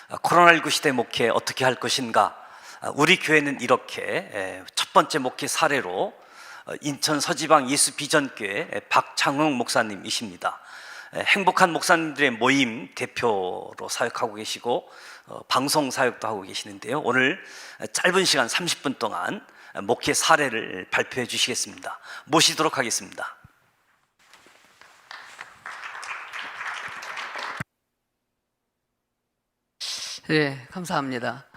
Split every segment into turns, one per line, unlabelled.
코로나19 시대 목회 어떻게 할 것인가? 우리 교회는 이렇게 첫 번째 목회 사례로 인천 서지방 예수비전교회 박창웅 목사님이십니다. 행복한 목사님들의 모임 대표로 사역하고 계시고 방송 사역도 하고 계시는데요. 오늘 짧은 시간 30분 동안 목회 사례를 발표해 주시겠습니다. 모시도록 하겠습니다.
네, 감사합니다.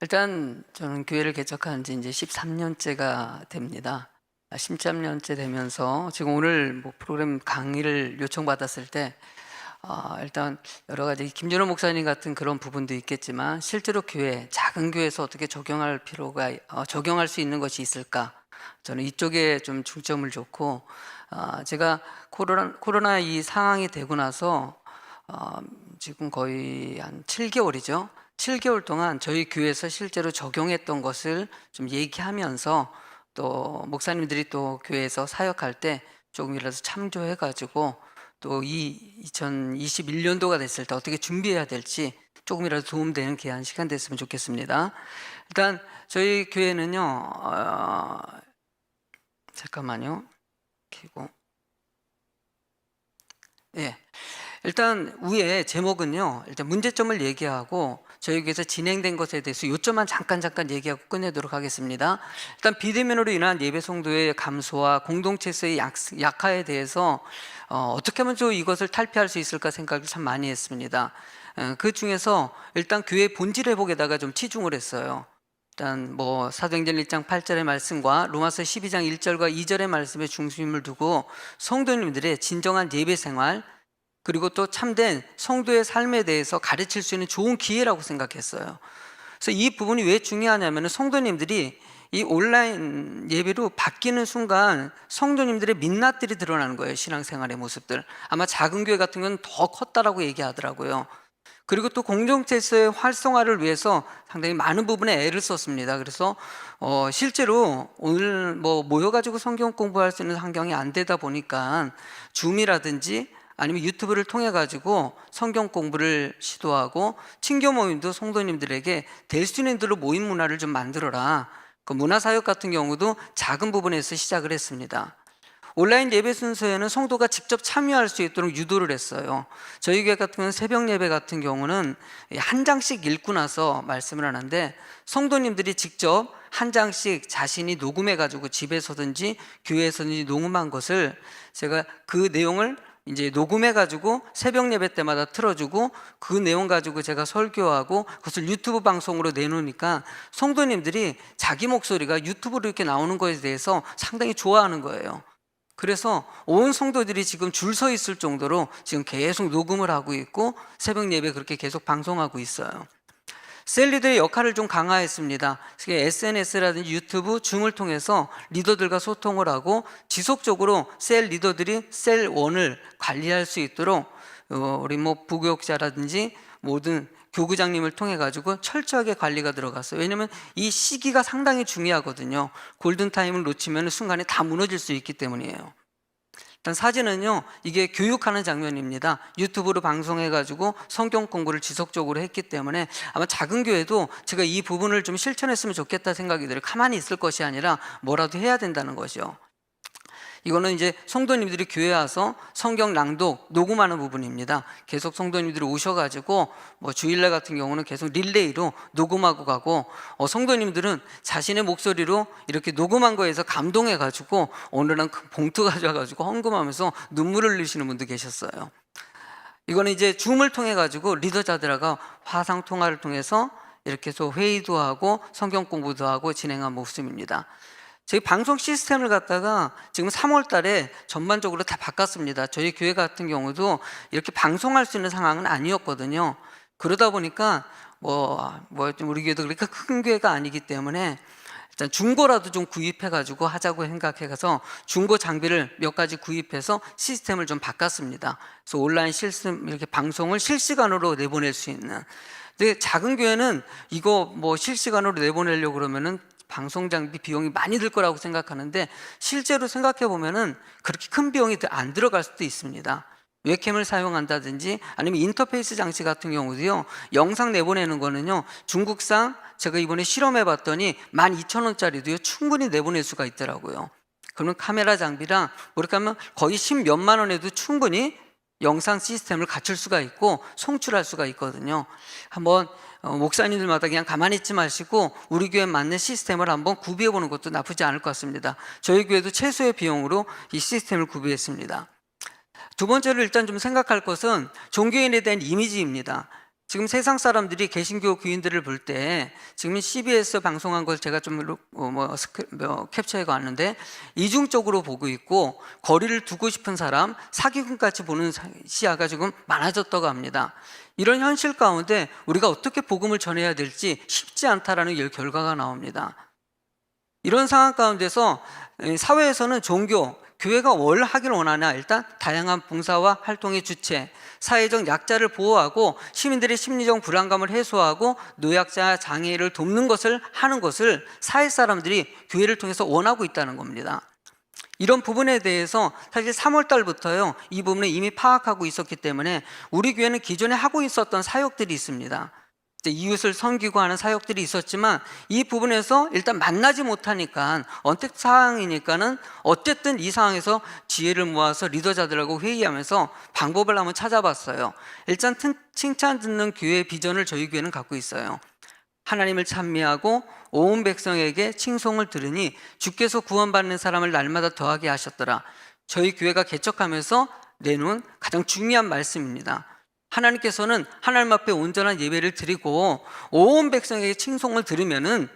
일단 저는 교회를 개척한 지 이제 13년째가 됩니다. 13년째 되면서 지금 오늘 프로그램 강의를 요청받았을 때 일단 여러 가지 김준호 목사님 같은 그런 부분도 있겠지만 실제로 교회, 작은 교회에서 어떻게 적용할 수 있는 것이 있을까? 저는 이쪽에 좀 중점을 줬고, 제가 코로나 이 상황이 되고 나서 지금 거의 한 7개월이죠. 7개월 동안 저희 교회에서 실제로 적용했던 것을 좀 얘기하면서 또 목사님들이 또 교회에서 사역할 때 조금이라도 참조해가지고 또 2021년도가 됐을 때 어떻게 준비해야 될지 조금이라도 도움되는 귀한 시간 됐으면 좋겠습니다. 일단 저희 교회는요, 잠깐만요. 켜고. 예. 일단 위에 제목은요, 일단 문제점을 얘기하고 저희 교회에서 진행된 것에 대해서 요점만 잠깐 얘기하고 끝내도록 하겠습니다. 일단 비대면으로 인한 예배 성도의 감소와 공동체에서의 약화에 대해서 어떻게 하면 좀 이것을 탈피할 수 있을까 생각을 참 많이 했습니다. 그 중에서 일단 교회 본질 회복에다가 좀 치중을 했어요. 일단 사도행전 1장 8절의 말씀과 로마서 12장 1절과 2절의 말씀에 중심을 두고 성도님들의 진정한 예배 생활, 그리고 또 참된 성도의 삶에 대해서 가르칠 수 있는 좋은 기회라고 생각했어요. 그래서 이 부분이 왜 중요하냐면 성도님들이 이 온라인 예배로 바뀌는 순간 성도님들의 민낯들이 드러나는 거예요. 신앙생활의 모습들. 아마 작은 교회 같은 경우는 더 컸다라고 얘기하더라고요. 그리고 또 공동체에서의 활성화를 위해서 상당히 많은 부분에 애를 썼습니다. 그래서 실제로 오늘 모여가지고 성경 공부할 수 있는 환경이 안 되다 보니까 줌이라든지 아니면 유튜브를 통해 가지고 성경 공부를 시도하고 친교 모임도 성도님들에게 될 수 있는 대로 모임 문화를 좀 만들어라. 그 문화사역 같은 경우도 작은 부분에서 시작을 했습니다. 온라인 예배 순서에는 성도가 직접 참여할 수 있도록 유도를 했어요. 저희 교회 같은 경우는 새벽 예배 같은 경우는 한 장씩 읽고 나서 말씀을 하는데 성도님들이 직접 한 장씩 자신이 녹음해 가지고 집에서든지 교회에서든지 녹음한 것을 제가 그 내용을 이제 녹음해가지고 새벽 예배 때마다 틀어주고 그 내용 가지고 제가 설교하고 그것을 유튜브 방송으로 내놓으니까 성도님들이 자기 목소리가 유튜브로 이렇게 나오는 것에 대해서 상당히 좋아하는 거예요. 그래서 온 성도들이 지금 줄 서 있을 정도로 지금 계속 녹음을 하고 있고 새벽 예배 그렇게 계속 방송하고 있어요. 셀 리더의 역할을 좀 강화했습니다. SNS라든지 유튜브, 줌을 통해서 리더들과 소통을 하고 지속적으로 셀 리더들이 셀 1을 관리할 수 있도록 우리 부교육자라든지 모든 교구장님을 통해 가지고 철저하게 관리가 들어갔어요. 왜냐하면 이 시기가 상당히 중요하거든요. 골든타임을 놓치면 순간에 다 무너질 수 있기 때문이에요. 일단 사진은요, 이게 교육하는 장면입니다. 유튜브로 방송해가지고 성경 공부를 지속적으로 했기 때문에 아마 작은 교회도 제가 이 부분을 좀 실천했으면 좋겠다 생각이 들어요. 가만히 있을 것이 아니라 뭐라도 해야 된다는 것이요. 이거는 이제 성도님들이 교회에 와서 성경 낭독, 녹음하는 부분입니다. 계속 성도님들이 오셔가지고 주일날 같은 경우는 계속 릴레이로 녹음하고 가고 성도님들은 자신의 목소리로 이렇게 녹음한 거에서 감동해가지고 오늘은 큰 봉투 가져와가지고 헌금하면서 눈물을 흘리시는 분도 계셨어요. 이거는 이제 줌을 통해 가지고 리더자들하고 화상 통화를 통해서 이렇게 해서 회의도 하고 성경 공부도 하고 진행한 모습입니다. 저희 방송 시스템을 갖다가 지금 3월 달에 전반적으로 다 바꿨습니다. 저희 교회 같은 경우도 이렇게 방송할 수 있는 상황은 아니었거든요. 그러다 보니까 우리 교회도 그렇게 큰 교회가 아니기 때문에 일단 중고라도 좀 구입해가지고 하자고 생각해서 중고 장비를 몇 가지 구입해서 시스템을 좀 바꿨습니다. 그래서 온라인 시스템 이렇게 방송을 실시간으로 내보낼 수 있는. 근데 작은 교회는 이거 실시간으로 내보내려고 그러면은 방송 장비 비용이 많이 들 거라고 생각하는데 실제로 생각해 보면은 그렇게 큰 비용이 안 들어갈 수도 있습니다. 웹캠을 사용한다든지 아니면 인터페이스 장치 같은 경우도요, 영상 내보내는 거는요, 중국상 제가 이번에 실험해 봤더니 12,000원짜리도요 충분히 내보낼 수가 있더라고요. 그러면 카메라 장비랑 그렇게 하면 거의 10몇만 원에도 충분히 영상 시스템을 갖출 수가 있고 송출할 수가 있거든요. 한번 목사님들마다 그냥 가만히 있지 마시고 우리 교회에 맞는 시스템을 한번 구비해 보는 것도 나쁘지 않을 것 같습니다. 저희 교회도 최소의 비용으로 이 시스템을 구비했습니다. 두 번째로 일단 좀 생각할 것은 종교인에 대한 이미지입니다. 지금 세상 사람들이 개신교 교인들을 볼 때 지금 CBS 방송한 걸 제가 좀 캡처해 왔는데 이중적으로 보고 있고 거리를 두고 싶은 사람, 사기꾼같이 보는 시야가 지금 많아졌다고 합니다. 이런 현실 가운데 우리가 어떻게 복음을 전해야 될지 쉽지 않다라는 결과가 나옵니다. 이런 상황 가운데서 사회에서는 종교, 교회가 뭘 하길 원하냐, 일단 다양한 봉사와 활동의 주체, 사회적 약자를 보호하고 시민들의 심리적 불안감을 해소하고 노약자, 장애인을 돕는 것을 하는 것을 사회 사람들이 교회를 통해서 원하고 있다는 겁니다. 이런 부분에 대해서 사실 3월 달부터요, 이 부분을 이미 파악하고 있었기 때문에 우리 교회는 기존에 하고 있었던 사역들이 있습니다. 이웃을 섬기고 하는 사역들이 있었지만 이 부분에서 일단 만나지 못하니까 언택트 상황이니까는 어쨌든 이 상황에서 지혜를 모아서 리더자들하고 회의하면서 방법을 한번 찾아봤어요. 일단 칭찬 듣는 교회 비전을 저희 교회는 갖고 있어요. 하나님을 찬미하고 온 백성에게 칭송을 들으니 주께서 구원받는 사람을 날마다 더하게 하셨더라. 저희 교회가 개척하면서 내놓은 가장 중요한 말씀입니다. 하나님께서는 하나님 앞에 온전한 예배를 드리고 온 백성에게 칭송을 들으면은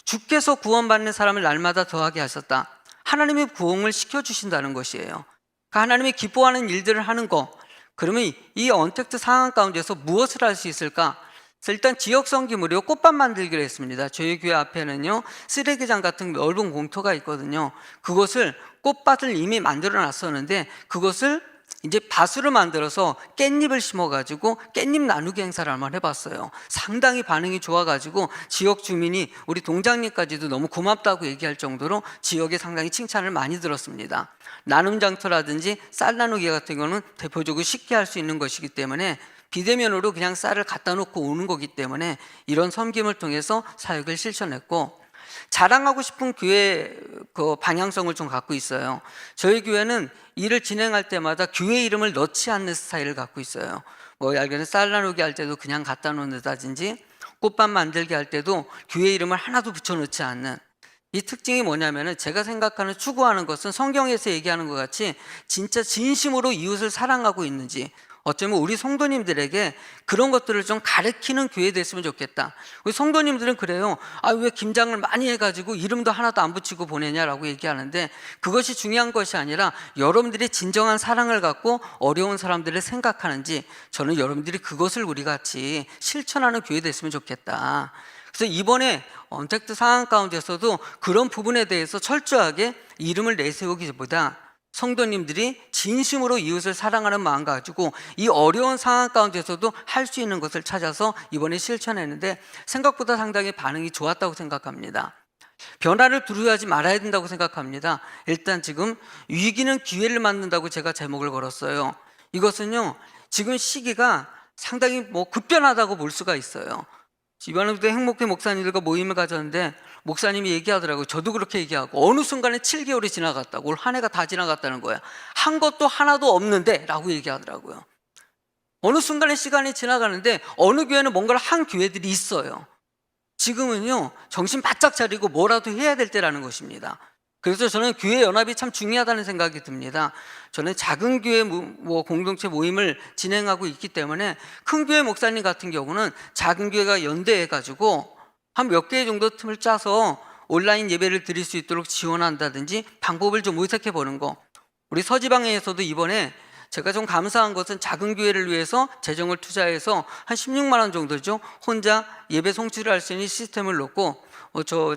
주께서 구원받는 사람을 날마다 더하게 하셨다. 하나님이 구원을 시켜주신다는 것이에요. 그러니까 하나님이 기뻐하는 일들을 하는 거. 그러면 이 언택트 상황 가운데서 무엇을 할 수 있을까? 그래서 일단 지역 섬김으로 꽃밭 만들기로 했습니다. 저희 교회 앞에는요, 쓰레기장 같은 넓은 공터가 있거든요. 그것을 꽃밭을 이미 만들어 놨었는데 그것을 이제 밭으로 만들어서 깻잎을 심어가지고 깻잎 나누기 행사를 한번 해봤어요. 상당히 반응이 좋아가지고 지역 주민이 우리 동장님까지도 너무 고맙다고 얘기할 정도로 지역에 상당히 칭찬을 많이 들었습니다. 나눔 장터라든지 쌀 나누기 같은 경우는 대표적으로 쉽게 할 수 있는 것이기 때문에 비대면으로 그냥 쌀을 갖다 놓고 오는 거기 때문에 이런 섬김을 통해서 사역을 실천했고, 자랑하고 싶은 교회 그 방향성을 좀 갖고 있어요. 저희 교회는 일을 진행할 때마다 교회 이름을 넣지 않는 스타일을 갖고 있어요. 예를 쌀 나누기 할 때도 그냥 갖다 놓는다든지 꽃밭 만들기 할 때도 교회 이름을 하나도 붙여놓지 않는, 이 특징이 뭐냐면은 제가 생각하는 추구하는 것은 성경에서 얘기하는 것 같이 진짜 진심으로 이웃을 사랑하고 있는지, 어쩌면 우리 성도님들에게 그런 것들을 좀 가르치는 교회 됐으면 좋겠다. 우리 성도님들은 그래요. 왜 김장을 많이 해가지고 이름도 하나도 안 붙이고 보내냐라고 얘기하는데 그것이 중요한 것이 아니라 여러분들이 진정한 사랑을 갖고 어려운 사람들을 생각하는지, 저는 여러분들이 그것을 우리 같이 실천하는 교회 됐으면 좋겠다. 그래서 이번에 언택트 상황 가운데서도 그런 부분에 대해서 철저하게 이름을 내세우기보다 성도님들이 진심으로 이웃을 사랑하는 마음 가지고 이 어려운 상황 가운데서도 할 수 있는 것을 찾아서 이번에 실천했는데 생각보다 상당히 반응이 좋았다고 생각합니다. 변화를 두려워하지 말아야 된다고 생각합니다. 일단 지금 위기는 기회를 만든다고 제가 제목을 걸었어요. 이것은요, 지금 시기가 상당히 급변하다고 볼 수가 있어요. 이번에도 행복회 목사님들과 모임을 가졌는데 목사님이 얘기하더라고요. 저도 그렇게 얘기하고, 어느 순간에 7개월이 지나갔다고, 올 한 해가 다 지나갔다는 거야. 한 것도 하나도 없는데 라고 얘기하더라고요. 어느 순간에 시간이 지나가는데 어느 교회는 뭔가를 한 교회들이 있어요. 지금은요, 정신 바짝 차리고 뭐라도 해야 될 때라는 것입니다. 그래서 저는 교회 연합이 참 중요하다는 생각이 듭니다. 저는 작은 교회 공동체 모임을 진행하고 있기 때문에 큰 교회 목사님 같은 경우는 작은 교회가 연대해가지고 한 몇 개 정도 틈을 짜서 온라인 예배를 드릴 수 있도록 지원한다든지 방법을 좀 모색해 보는 거. 우리 서지방에서도 이번에 제가 좀 감사한 것은 작은 교회를 위해서 재정을 투자해서 한 16만 원 정도죠, 혼자 예배 송출을 할 수 있는 시스템을 놓고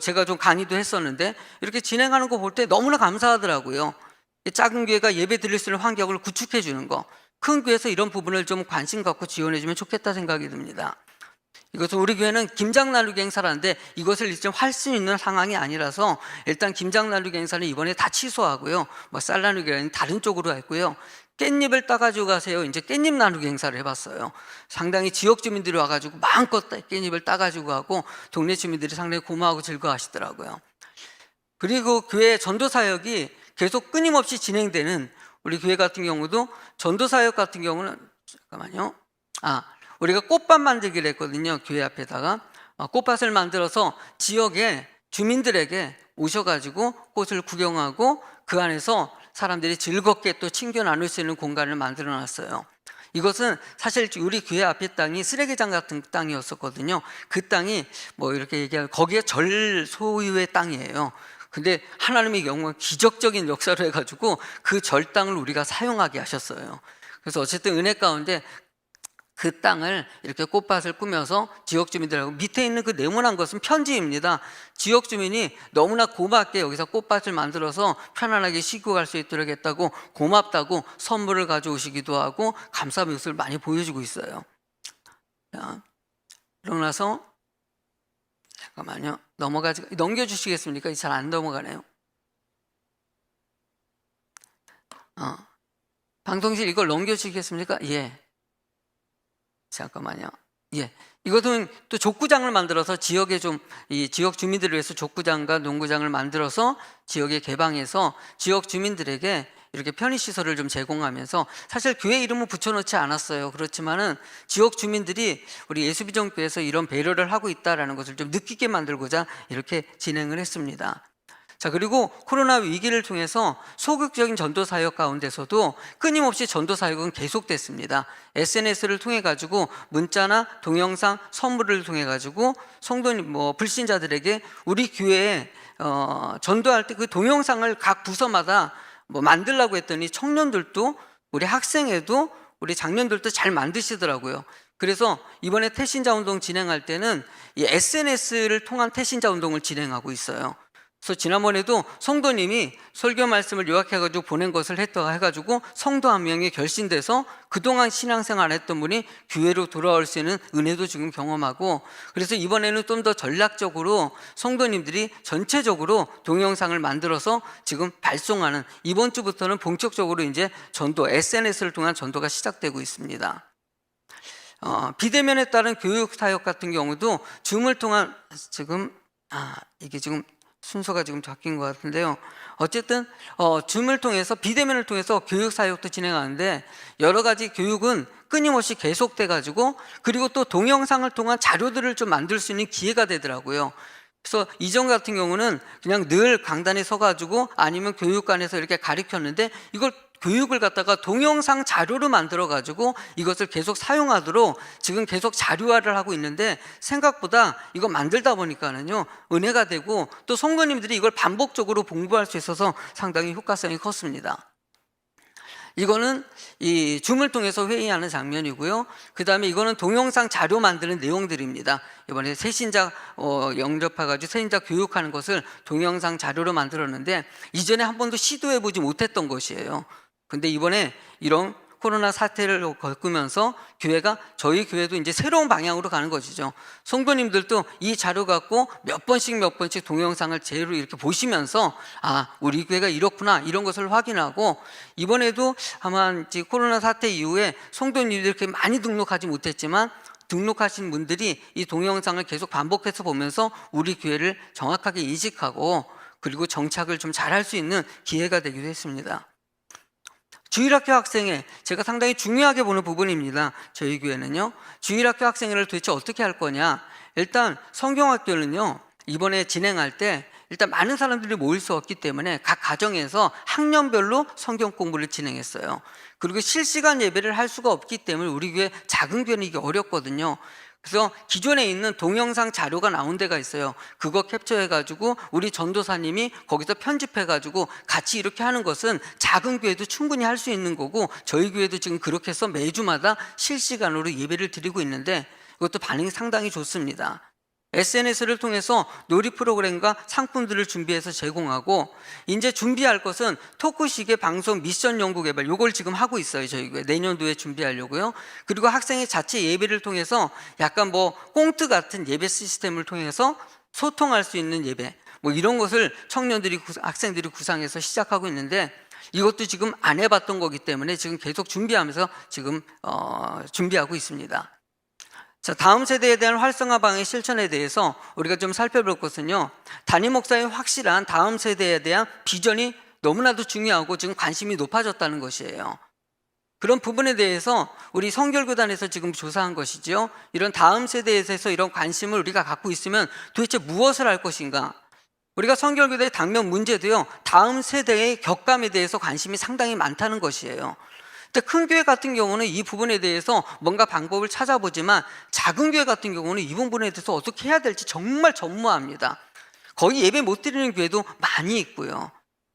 제가 좀 강의도 했었는데 이렇게 진행하는 거 볼 때 너무나 감사하더라고요. 작은 교회가 예배 드릴 수 있는 환경을 구축해 주는 거, 큰 교회에서 이런 부분을 좀 관심 갖고 지원해 주면 좋겠다 생각이 듭니다. 이것은 우리 교회는 김장 나누기 행사를 하는데 이것을 이제 할 수 있는 상황이 아니라서 일단 김장 나누기 행사는 이번에 다 취소하고요, 쌀 나누기는 다른 쪽으로 했고요, 깻잎을 따가지고 가세요. 이제 깻잎 나누기 행사를 해봤어요. 상당히 지역 주민들이 와가지고 마음껏 깻잎을 따가지고 가고 동네 주민들이 상당히 고마워하고 즐거워하시더라고요. 그리고 교회 전도 사역이 계속 끊임없이 진행되는 우리 교회 같은 경우도 전도 사역 같은 경우는 잠깐만요. 우리가 꽃밭 만들기를 했거든요. 교회 앞에다가 꽃밭을 만들어서 지역의 주민들에게 오셔가지고 꽃을 구경하고 그 안에서 사람들이 즐겁게 또 친교 나눌 수 있는 공간을 만들어 놨어요. 이것은 사실 우리 교회 앞에 땅이 쓰레기장 같은 땅이었었거든요. 그 땅이 뭐 이렇게 얘기하면 거기에 절 소유의 땅이에요. 근데 하나님의 영광 기적적인 역사를 해가지고 그 절 땅을 우리가 사용하게 하셨어요. 그래서 어쨌든 은혜 가운데 그 땅을 이렇게 꽃밭을 꾸며서 지역 주민들하고, 밑에 있는 그 네모난 것은 편지입니다. 지역 주민이 너무나 고맙게 여기서 꽃밭을 만들어서 편안하게 쉬고 갈 수 있도록 했다고, 고맙다고 선물을 가져오시기도 하고 감사의 모습을 많이 보여주고 있어요. 자, 그러고 나서 잠깐만요. 넘겨주시겠습니까? 잘 안 넘어가네요. 방송실 이걸 넘겨주시겠습니까? 예. 잠깐만요. 예. 이것은 또 족구장을 만들어서 지역에 이 지역 주민들을 위해서 족구장과 농구장을 만들어서 지역에 개방해서 지역 주민들에게 이렇게 편의시설을 좀 제공하면서, 사실 교회 이름은 붙여놓지 않았어요. 그렇지만은 지역 주민들이 우리 예수비전교회에서 이런 배려를 하고 있다라는 것을 좀 느끼게 만들고자 이렇게 진행을 했습니다. 자, 그리고 코로나 위기를 통해서 소극적인 전도 사역 가운데서도 끊임없이 전도 사역은 계속됐습니다. SNS를 통해 가지고 문자나 동영상, 선물을 통해 가지고 성도님, 불신자들에게 우리 교회에 전도할 때 그 동영상을 각 부서마다 만들라고 했더니 청년들도, 우리 학생회도, 우리 장년들도 잘 만드시더라고요. 그래서 이번에 태신자 운동 진행할 때는 이 SNS를 통한 태신자 운동을 진행하고 있어요. 그래서 지난번에도 성도님이 설교 말씀을 요약해가지고 보낸 것을 해가지고 성도 한 명이 결신돼서 그동안 신앙생활 했던 분이 교회로 돌아올 수 있는 은혜도 지금 경험하고, 그래서 이번에는 좀 더 전략적으로 성도님들이 전체적으로 동영상을 만들어서 지금 발송하는, 이번 주부터는 본격적으로 이제 전도, SNS를 통한 전도가 시작되고 있습니다. 비대면에 따른 교육 사역 같은 경우도 줌을 통한, 이게 지금 순서가 지금 바뀐 것 같은데요. 어쨌든 줌을 통해서, 비대면을 통해서 교육 사역도 진행하는데 여러 가지 교육은 끊임없이 계속돼 가지고, 그리고 또 동영상을 통한 자료들을 좀 만들 수 있는 기회가 되더라고요. 그래서 이전 같은 경우는 그냥 늘 강단에 서가지고 아니면 교육관에서 이렇게 가르쳤는데, 이걸 교육을 갖다가 동영상 자료로 만들어 가지고 이것을 계속 사용하도록 지금 계속 자료화를 하고 있는데, 생각보다 이거 만들다 보니까는요 은혜가 되고, 또 성도님들이 이걸 반복적으로 공부할 수 있어서 상당히 효과성이 컸습니다. 이거는 이 줌을 통해서 회의하는 장면이고요. 그 다음에 이거는 동영상 자료 만드는 내용들입니다. 이번에 새신자 영접해가지고 새신자 교육하는 것을 동영상 자료로 만들었는데 이전에 한 번도 시도해보지 못했던 것이에요. 근데 이번에 이런 코로나 사태를 겪으면서 교회가, 저희 교회도 이제 새로운 방향으로 가는 것이죠. 성도님들도 이 자료 갖고 몇 번씩 동영상을 제대로 이렇게 보시면서 우리 교회가 이렇구나, 이런 것을 확인하고, 이번에도 아마 이제 코로나 사태 이후에 성도님들이 이렇게 많이 등록하지 못했지만 등록하신 분들이 이 동영상을 계속 반복해서 보면서 우리 교회를 정확하게 인식하고 그리고 정착을 좀 잘할 수 있는 기회가 되기도 했습니다. 주일학교 학생회, 제가 상당히 중요하게 보는 부분입니다. 저희 교회는요, 주일학교 학생회를 도대체 어떻게 할 거냐. 일단 성경학교는요 이번에 진행할 때 일단 많은 사람들이 모일 수 없기 때문에 각 가정에서 학년별로 성경 공부를 진행했어요. 그리고 실시간 예배를 할 수가 없기 때문에 우리 교회, 작은 교회는 이게 어렵거든요. 그래서 기존에 있는 동영상 자료가 나온 데가 있어요. 그거 캡처해가지고 우리 전도사님이 거기서 편집해가지고 같이 이렇게 하는 것은 작은 교회도 충분히 할 수 있는 거고, 저희 교회도 지금 그렇게 해서 매주마다 실시간으로 예배를 드리고 있는데 이것도 반응이 상당히 좋습니다. SNS를 통해서 놀이 프로그램과 상품들을 준비해서 제공하고, 이제 준비할 것은 토크식의 방송 미션 연구 개발, 요걸 지금 하고 있어요. 저희 내년도에 준비하려고요. 그리고 학생의 자체 예배를 통해서 약간 꽁트 같은 예배 시스템을 통해서 소통할 수 있는 예배, 이런 것을 청년들이, 학생들이 구상해서 시작하고 있는데, 이것도 지금 안 해봤던 거기 때문에 지금 계속 준비하면서 지금 준비하고 있습니다. 자, 다음 세대에 대한 활성화 방향 실천에 대해서 우리가 좀 살펴볼 것은요, 담임 목사의 확실한 다음 세대에 대한 비전이 너무나도 중요하고 지금 관심이 높아졌다는 것이에요. 그런 부분에 대해서 우리 성결교단에서 지금 조사한 것이죠. 이런 다음 세대에 대해서 이런 관심을 우리가 갖고 있으면 도대체 무엇을 할 것인가? 우리가 성결교단의 당면 문제도요, 다음 세대의 격감에 대해서 관심이 상당히 많다는 것이에요. 근데 큰 교회 같은 경우는 이 부분에 대해서 뭔가 방법을 찾아보지만 작은 교회 같은 경우는 이 부분에 대해서 어떻게 해야 될지 정말 전무합니다. 거의 예배 못 드리는 교회도 많이 있고요.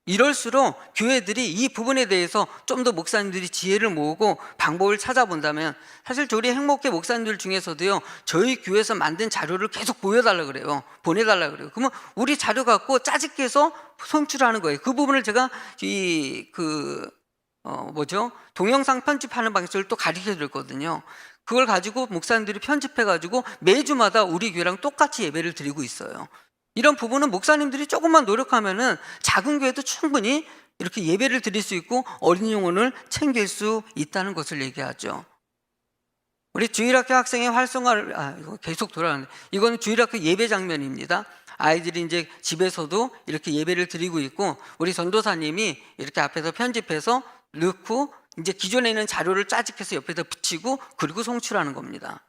이럴수록 교회들이 이 부분에 대해서 좀 더 목사님들이 지혜를 모으고 방법을 찾아본다면, 사실 우리 행복회 목사님들 중에서도요, 저희 교회에서 만든 자료를 계속 보여달라 그래요. 보내달라 그래요. 그러면 우리 자료 갖고 짜집게 해서 송출하는 거예요. 그 부분을 제가 동영상 편집하는 방식을 또 가르쳐 드렸거든요. 그걸 가지고 목사님들이 편집해 가지고 매주마다 우리 교회랑 똑같이 예배를 드리고 있어요. 이런 부분은 목사님들이 조금만 노력하면은 작은 교회도 충분히 이렇게 예배를 드릴 수 있고 어린 영혼을 챙길 수 있다는 것을 얘기하죠. 우리 주일학교 학생의 활성화를, 이거 계속 돌아가는데, 이거는 주일학교 예배 장면입니다. 아이들이 이제 집에서도 이렇게 예배를 드리고 있고, 우리 전도사님이 이렇게 앞에서 편집해서 넣고, 이제 기존에 있는 자료를 짜집해서 옆에다 붙이고, 그리고 송출하는 겁니다.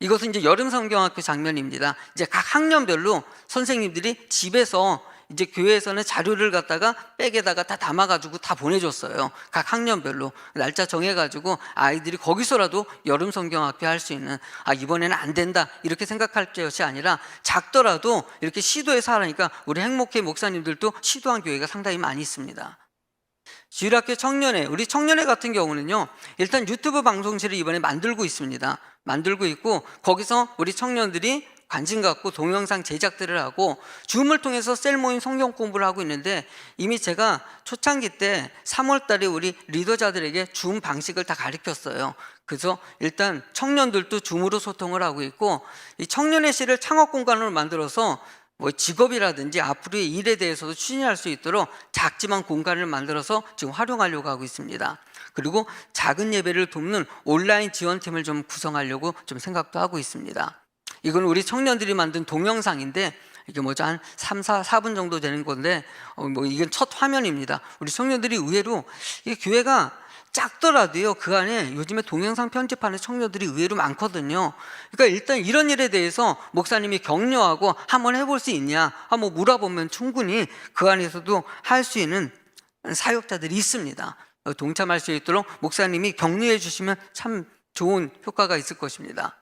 이것은 이제 여름 성경학교 장면입니다. 이제 각 학년별로 선생님들이 집에서 이제 교회에서는 자료를 갖다가 백에다가 다 담아가지고 다 보내줬어요. 각 학년별로 날짜 정해가지고 아이들이 거기서라도 여름 성경학교 할 수 있는, 이번에는 안 된다 이렇게 생각할 것이 아니라 작더라도 이렇게 시도해서 하라니까 우리 행복회 목사님들도 시도한 교회가 상당히 많이 있습니다. 주일학교 청년회, 우리 청년회 같은 경우는요, 일단 유튜브 방송실을 이번에 만들고 있습니다. 만들고 있고, 거기서 우리 청년들이 관심 갖고 동영상 제작들을 하고 줌을 통해서 셀 모임 성경 공부를 하고 있는데, 이미 제가 초창기 때 3월 달에 우리 리더자들에게 줌 방식을 다 가르쳤어요. 그래서 일단 청년들도 줌으로 소통을 하고 있고, 이 청년회 실을 창업 공간으로 만들어서 직업이라든지 앞으로의 일에 대해서도 추진할 수 있도록 작지만 공간을 만들어서 지금 활용하려고 하고 있습니다. 그리고 작은 예배를 돕는 온라인 지원팀을 좀 구성하려고 좀 생각도 하고 있습니다. 이건 우리 청년들이 만든 동영상인데, 이게 한 4분 정도 되는 건데, 이건 첫 화면입니다. 우리 청년들이 의외로 이 교회가 작더라도요, 그 안에 요즘에 동영상 편집하는 청년들이 의외로 많거든요. 그러니까 일단 이런 일에 대해서 목사님이 격려하고 한번 해볼 수 있냐 한번 물어보면 충분히 그 안에서도 할 수 있는 사역자들이 있습니다. 동참할 수 있도록 목사님이 격려해 주시면 참 좋은 효과가 있을 것입니다.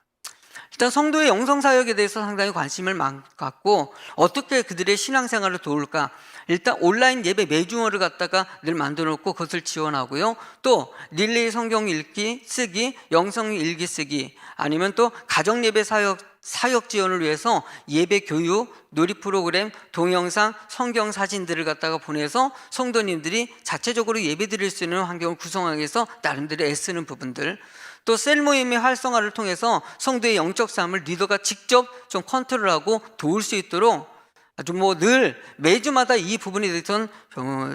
일단 성도의 영성사역에 대해서 상당히 관심을 갖고, 어떻게 그들의 신앙생활을 도울까, 일단 온라인 예배 매주어를 갖다가 늘 만들어 놓고 그것을 지원하고요, 또 릴레이 성경 읽기 쓰기, 영성 일기 쓰기, 아니면 또 가정 예배 사역 지원을 위해서 예배 교육, 놀이 프로그램, 동영상, 성경 사진들을 갖다가 보내서 성도님들이 자체적으로 예배 드릴 수 있는 환경을 구성하기 위해서 나름대로 애쓰는 부분들, 또 셀 모임의 활성화를 통해서 성도의 영적 삶을 리더가 직접 좀 컨트롤하고 도울 수 있도록 아주 늘 매주마다 이 부분에 대해서는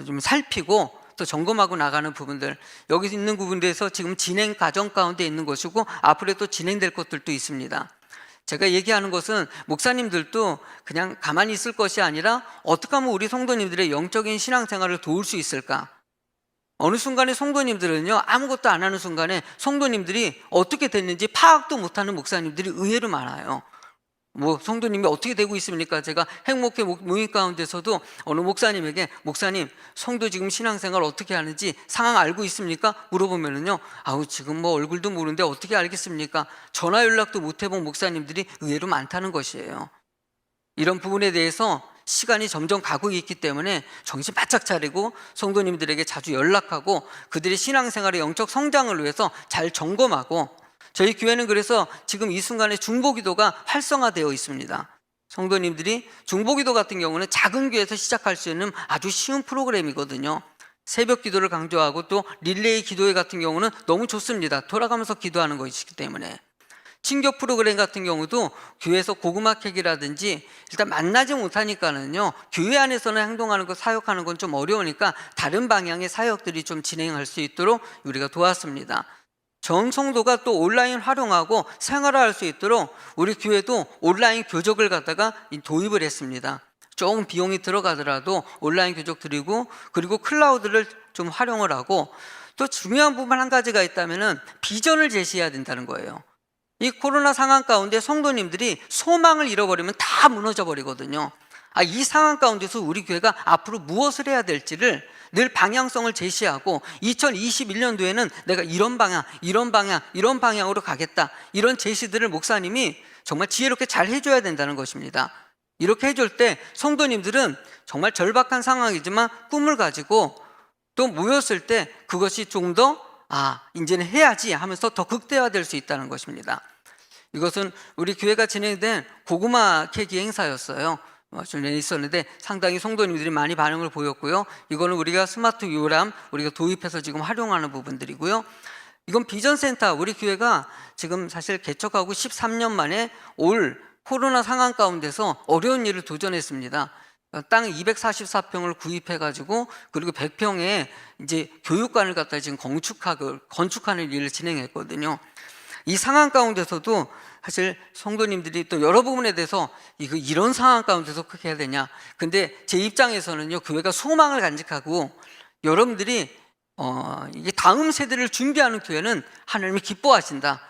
좀 살피고 또 점검하고 나가는 부분들, 여기 있는 부분에서 지금 진행 과정 가운데 있는 것이고 앞으로 또 진행될 것들도 있습니다. 제가 얘기하는 것은 목사님들도 그냥 가만히 있을 것이 아니라 어떻게 하면 우리 성도님들의 영적인 신앙생활을 도울 수 있을까. 어느 순간에 성도님들은요, 아무것도 안 하는 순간에 성도님들이 어떻게 됐는지 파악도 못하는 목사님들이 의외로 많아요. 성도님이 어떻게 되고 있습니까? 제가 행복회 모임 가운데서도 어느 목사님에게, 목사님 성도 지금 신앙생활 어떻게 하는지 상황 알고 있습니까? 물어보면은요, 지금 얼굴도 모르는데 어떻게 알겠습니까? 전화 연락도 못 해본 목사님들이 의외로 많다는 것이에요. 이런 부분에 대해서 시간이 점점 가고 있기 때문에 정신 바짝 차리고 성도님들에게 자주 연락하고 그들의 신앙생활의 영적 성장을 위해서 잘 점검하고, 저희 교회는 그래서 지금 이 순간에 중보기도가 활성화되어 있습니다. 성도님들이 중보기도 같은 경우는 작은 교회에서 시작할 수 있는 아주 쉬운 프로그램이거든요. 새벽 기도를 강조하고 또 릴레이 기도회 같은 경우는 너무 좋습니다. 돌아가면서 기도하는 것이기 때문에 친교 프로그램 같은 경우도 교회에서 고구마 캐기라든지 일단 만나지 못하니까는요, 교회 안에서는 행동하는 거, 사역하는 건 좀 어려우니까 다른 방향의 사역들이 좀 진행할 수 있도록 우리가 도왔습니다. 전 성도가 또 온라인 활용하고 생활할 수 있도록 우리 교회도 온라인 교적을 갖다가 도입을 했습니다. 조금 비용이 들어가더라도 온라인 교적 드리고, 그리고 클라우드를 좀 활용을 하고, 또 중요한 부분 한 가지가 있다면은 비전을 제시해야 된다는 거예요. 이 코로나 상황 가운데 성도님들이 소망을 잃어버리면 다 무너져 버리거든요. 이 상황 가운데서 우리 교회가 앞으로 무엇을 해야 될지를 늘 방향성을 제시하고, 2021년도에는 내가 이런 방향으로 가겠다, 이런 제시들을 목사님이 정말 지혜롭게 잘 해줘야 된다는 것입니다. 이렇게 해줄 때 성도님들은 정말 절박한 상황이지만 꿈을 가지고 또 모였을 때 그것이 조금 더 이제는 해야지 하면서 더 극대화될 수 있다는 것입니다. 이것은 우리 교회가 진행된 고구마 캐기 행사였어요. 전에 있었는데 상당히 성도님들이 많이 반응을 보였고요. 이거는 우리가 스마트 요람 우리가 도입해서 지금 활용하는 부분들이고요. 이건 비전센터, 우리 교회가 지금 사실 개척하고 13년 만에 올 코로나 상황 가운데서 어려운 일을 도전했습니다. 땅 244평을 구입해가지고, 그리고 100평에 이제 교육관을 갖다 지금 건축하는 일을 진행했거든요. 이 상황 가운데서도 사실 성도님들이 또 여러 부분에 대해서 이런 상황 가운데서 그렇게 해야 되냐. 근데 제 입장에서는요, 교회가 소망을 간직하고 여러분들이 이게 다음 세대를 준비하는 교회는 하나님이 기뻐하신다.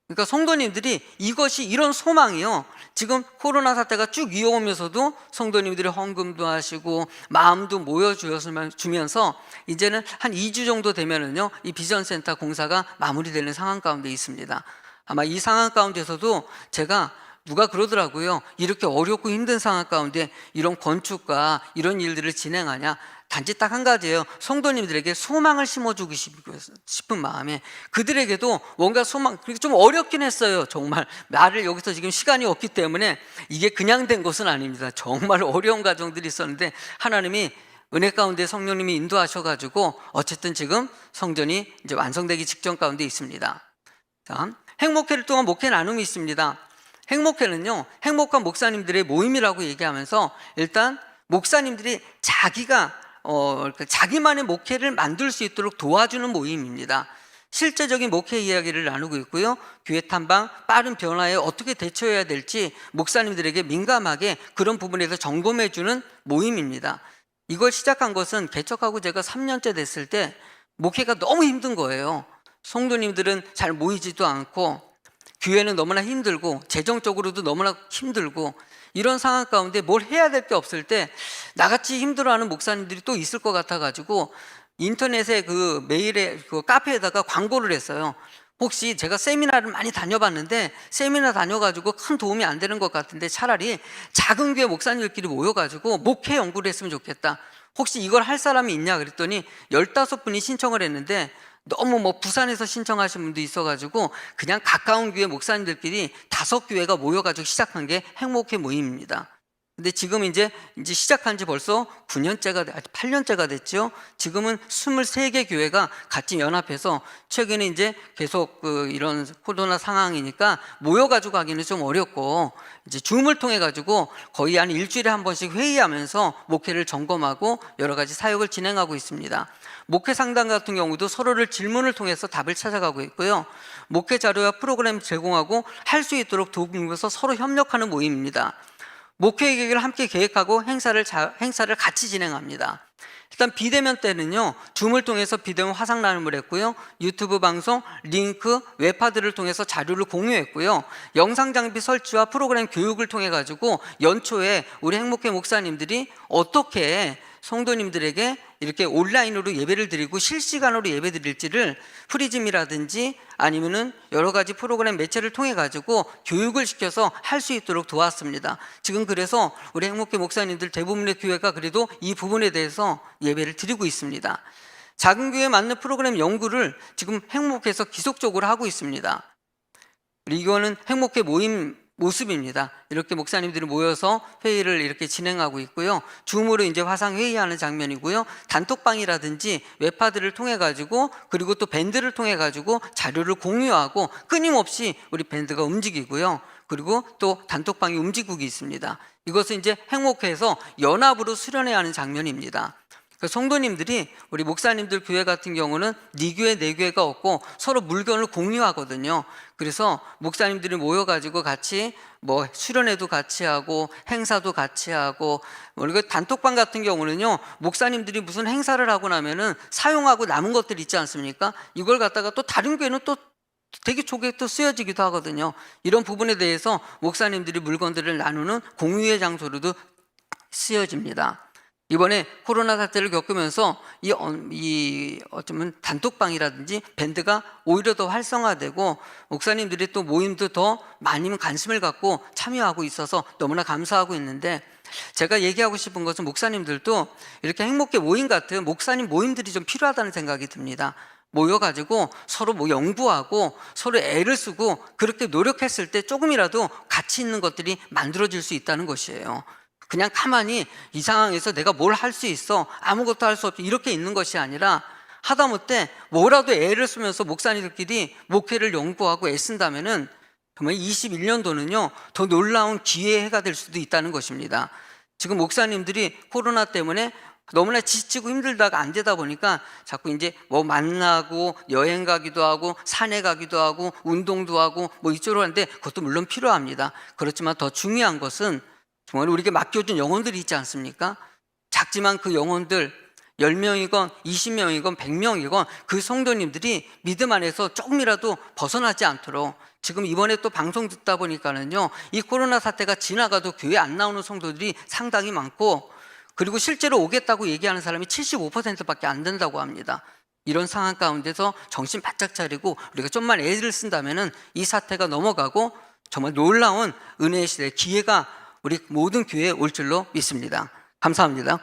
그러니까 성도님들이 이런 소망이요, 지금 코로나 사태가 쭉 이어오면서도 성도님들이 헌금도 하시고 마음도 모여주면서 이제는 한 2주 정도 되면은요, 이 비전센터 공사가 마무리되는 상황 가운데 있습니다. 아마 이 상황 가운데서도 제가 누가 그러더라고요. 이렇게 어렵고 힘든 상황 가운데 이런 건축과 이런 일들을 진행하냐. 단지 딱 한 가지예요. 성도님들에게 소망을 심어주고 싶은 마음에, 그들에게도 뭔가 소망, 그리고 좀 어렵긴 했어요. 정말 말을 여기서 지금 시간이 없기 때문에 이게 그냥 된 것은 아닙니다. 정말 어려운 과정들이 있었는데 하나님이 은혜 가운데 성령님이 인도하셔가지고 어쨌든 지금 성전이 이제 완성되기 직전 가운데 있습니다. 다음, 행복회를 통한 목회 나눔이 있습니다. 행복회는요, 행복한 목사님들의 모임이라고 얘기하면서 일단 목사님들이 자기만의 목회를 만들 수 있도록 도와주는 모임입니다. 실제적인 목회 이야기를 나누고 있고요. 교회 탐방, 빠른 변화에 어떻게 대처해야 될지 목사님들에게 민감하게 그런 부분에서 점검해주는 모임입니다. 이걸 시작한 것은 개척하고 제가 3년째 됐을 때 목회가 너무 힘든 거예요. 성도님들은 잘 모이지도 않고, 교회는 너무나 힘들고, 재정적으로도 너무나 힘들고, 이런 상황 가운데 뭘 해야 될 게 없을 때 나같이 힘들어하는 목사님들이 또 있을 것 같아가지고 인터넷에 메일에 카페에다가 광고를 했어요. 혹시 제가 세미나를 많이 다녀봤는데 세미나 다녀가지고 큰 도움이 안 되는 것 같은데 차라리 작은 교회 목사님들끼리 모여가지고 목회 연구를 했으면 좋겠다. 혹시 이걸 할 사람이 있냐 그랬더니 15분이 신청을 했는데, 너무 부산에서 신청하신 분도 있어가지고 그냥 가까운 교회 목사님들끼리 5교회가 모여가지고 시작한 게 행복회 모임입니다. 근데 지금 이제 시작한 지 벌써 8년째가 됐죠. 지금은 23개 교회가 같이 연합해서, 최근에 이제 계속 이런 코로나 상황이니까 모여가지고 하기는 좀 어렵고, 이제 줌을 통해 가지고 거의 한 일주일에 한 번씩 회의하면서 목회를 점검하고 여러 가지 사역을 진행하고 있습니다. 목회 상담 같은 경우도 서로를 질문을 통해서 답을 찾아가고 있고요. 목회 자료와 프로그램 제공하고 할 수 있도록 도움으로서 서로 협력하는 모임입니다. 목회 계획을 함께 계획하고 행사를 같이 진행합니다. 일단 비대면 때는요, 줌을 통해서 비대면 화상 나눔을 했고요, 유튜브 방송, 링크, 웹하드를 통해서 자료를 공유했고요, 영상 장비 설치와 프로그램 교육을 통해 가지고 연초에 우리 행복회 목사님들이 어떻게 성도님들에게 이렇게 온라인으로 예배를 드리고 실시간으로 예배 드릴지를 프리즘이라든지 아니면은 여러 가지 프로그램 매체를 통해 가지고 교육을 시켜서 할 수 있도록 도왔습니다. 지금 그래서 우리 행복회 목사님들 대부분의 교회가 그래도 이 부분에 대해서 예배를 드리고 있습니다. 작은 교회에 맞는 프로그램 연구를 지금 행복회에서 지속적으로 하고 있습니다. 이거는 행복회 모임 모습입니다. 이렇게 목사님들이 모여서 회의를 이렇게 진행하고 있고요. 줌으로 이제 화상 회의하는 장면이고요. 단톡방이라든지 웹파드를 통해 가지고 그리고 또 밴드를 통해 가지고 자료를 공유하고 끊임없이 우리 밴드가 움직이고요. 그리고 또 단톡방이 움직이고 있습니다. 이것은 이제 행복해서 연합으로 수련해야 하는 장면입니다. 성도님들이 우리 목사님들 교회 같은 경우는 네 교회 내 교회가 없고 서로 물건을 공유하거든요. 그래서 목사님들이 모여가지고 같이 뭐 수련회도 같이 하고 행사도 같이 하고, 우리가 단톡방 같은 경우는요, 목사님들이 무슨 행사를 하고 나면은 사용하고 남은 것들 있지 않습니까? 이걸 갖다가 또 다른 교회는 또 되게 좋게 또 쓰여지기도 하거든요. 이런 부분에 대해서 목사님들이 물건들을 나누는 공유의 장소로도 쓰여집니다. 이번에 코로나 사태를 겪으면서 어쩌면 단톡방이라든지 밴드가 오히려 더 활성화되고 목사님들이 또 모임도 더 많이 관심을 갖고 참여하고 있어서 너무나 감사하고 있는데, 제가 얘기하고 싶은 것은 목사님들도 이렇게 행복의 모임 같은 목사님 모임들이 좀 필요하다는 생각이 듭니다. 모여가지고 서로 뭐 연구하고 서로 애를 쓰고 그렇게 노력했을 때 조금이라도 가치 있는 것들이 만들어질 수 있다는 것이에요. 그냥 가만히 이 상황에서 내가 뭘 할 수 있어, 아무것도 할 수 없지, 이렇게 있는 것이 아니라 하다못해 뭐라도 애를 쓰면서 목사님들끼리 목회를 연구하고 애쓴다면은 정말 21년도는요 더 놀라운 기회의 해가 될 수도 있다는 것입니다. 지금 목사님들이 코로나 때문에 너무나 지치고 힘들다가 안 되다 보니까 자꾸 이제 뭐 만나고 여행 가기도 하고 산에 가기도 하고 운동도 하고 뭐 이쪽으로 하는데 그것도 물론 필요합니다. 그렇지만 더 중요한 것은 정말 우리에게 맡겨준 영혼들이 있지 않습니까? 작지만 그 영혼들 10명이건 20명이건 100명이건 그 성도님들이 믿음 안에서 조금이라도 벗어나지 않도록, 지금 이번에 또 방송 듣다 보니까는요, 이 코로나 사태가 지나가도 교회 안 나오는 성도들이 상당히 많고, 그리고 실제로 오겠다고 얘기하는 사람이 75%밖에 안 된다고 합니다. 이런 상황 가운데서 정신 바짝 차리고 우리가 좀만 애를 쓴다면은 이 사태가 넘어가고 정말 놀라운 은혜의 시대, 기회가 우리 모든 교회에 올 줄로 믿습니다. 감사합니다.